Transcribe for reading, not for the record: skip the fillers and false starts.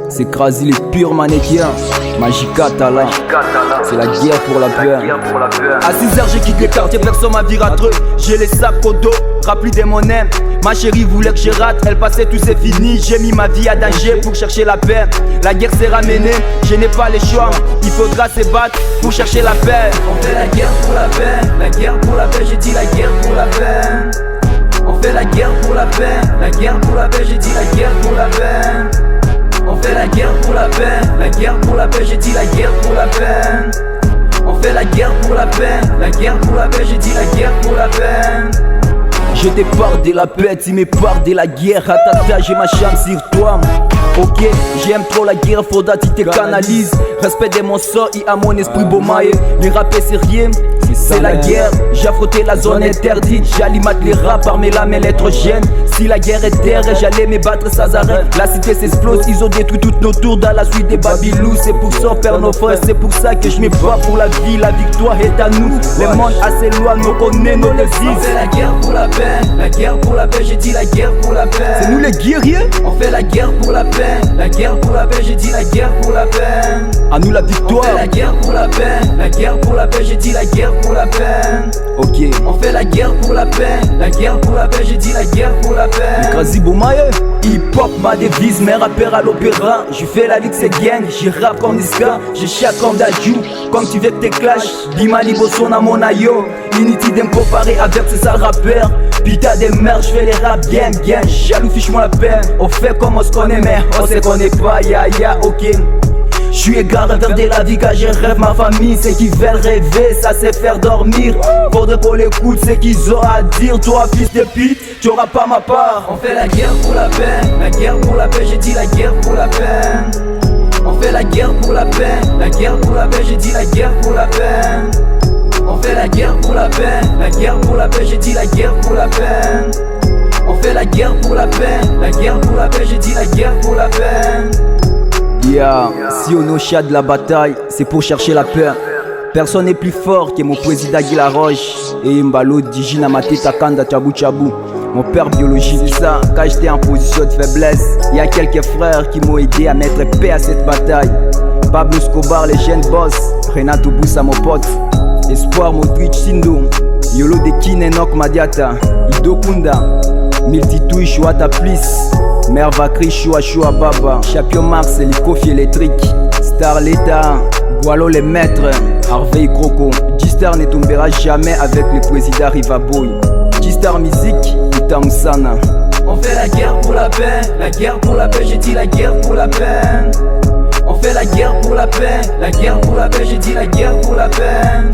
C'est Krasi les purs mannequins. Magica Tala, c'est la guerre pour la paix. À 6h j'ai quitté les quartiers, personne m'a viratreux. J'ai les sacs au dos, remplis des monnaies. Ma chérie voulait que je rate, elle passait tout c'est fini. J'ai mis ma vie à danger pour chercher la paix. La guerre s'est ramenée, je n'ai pas les choix. Il faudra se battre pour chercher la paix. On fait la guerre pour la paix, la guerre pour la paix, j'ai dit la guerre pour la paix. On fait la guerre pour la paix, la guerre pour la paix, j'ai dit la guerre pour la paix. On fait la guerre pour la paix, la guerre pour la paix, j'ai dit la guerre pour la paix. On fait la guerre pour la paix, la guerre pour la paix, j'ai dit la guerre pour la paix. Je te parle de la paix, tu me parles de la guerre. Ratata, j'ai ma chance sur toi. Ok, j'aime trop la guerre, faudra que tu te canalises. Respect de mon sort et à mon esprit bomaye. Les rappeurs c'est rien, c'est la guerre. J'ai affronté la zone interdite, j'alimente les rats par mes lames électrogènes. Si la guerre est terre, j'allais me battre sans arrêt. La cité s'explose, ils ont détruit toutes nos tours dans la suite des Babylous. C'est pour ça faire nos frères, c'est pour ça que je me bats pour la vie. La victoire est à nous, les mondes assez loin, nous connaît nos désirs. On fait la guerre pour la paix, la guerre pour la paix, j'ai dit la guerre pour la paix. C'est nous les guerriers. On fait la guerre pour la paix, la guerre pour la paix, j'ai dit la guerre pour la paix. À nous la victoire. On fait la guerre pour la paix, la guerre pour la paix, j'ai dit la guerre pour la paix. Ok. On fait la guerre pour la paix, la guerre pour la paix, j'ai dit la guerre pour la paix. Krasi Bomaye. Hip-hop ma devise, mes rappeurs à l'opéra. Je fais la ligue c'est gang, je rappe comme Niska. Je chante comme Dadju, comme tu veux que t'es clash. Bimali Bosson à mon ayo. Inutile de me comparer avec ces sales rappeurs. Putain de merde, je fais les rap gang gang. Jaloux fiche-moi la peine. On fait comme on se connaît mais on se connaît pas, ok. J'suis égaré vers de la vie car je rêve ma famille. Ceux qui veulent rêver, ça c'est faire dormir. Faudrait qu'on l'écoute, ce qu'ils ont à dire. Toi fils de pute, tu auras pas ma part. On fait la guerre pour la paix, la guerre pour la paix, j'ai dit la guerre pour la paix. On fait la guerre pour la paix, la guerre pour la paix, j'ai dit la guerre pour la paix. On fait la guerre pour la paix, la guerre pour la paix, j'ai dit la guerre pour la paix. On fait la guerre pour la paix, la guerre pour la paix, j'ai dit la guerre pour la paix. Si on est au chat de la bataille, c'est pour chercher la paix. Personne n'est plus fort que mon président Guy Laroche et Mbalo Dijina Mateta Kanda Tchabou Tchabou. Mon père biologique, ça, quand j'étais en position de faiblesse, il y a quelques frères qui m'ont aidé à mettre paix à cette bataille. Pablo Escobar, les jeunes boss, Renato Boussa, mon pote, Espoir Modric Sindo, Yolo de Kine Nok Madiata, Ido Kunda, Miltitouy Chouata Plis, Mère Vakri Choua Choua Baba, Champion Mars, les Kofi électrique, Star l'État, Boileau les maîtres, Harvey Croco. G-Star ne tombera jamais avec le président Rivaboy. G-Star musique, Itam Sana. On fait la guerre pour la paix, la guerre pour la paix, j'ai dit la guerre pour la paix. On fait la guerre pour la paix, la guerre pour la paix, j'ai dit la guerre pour la paix.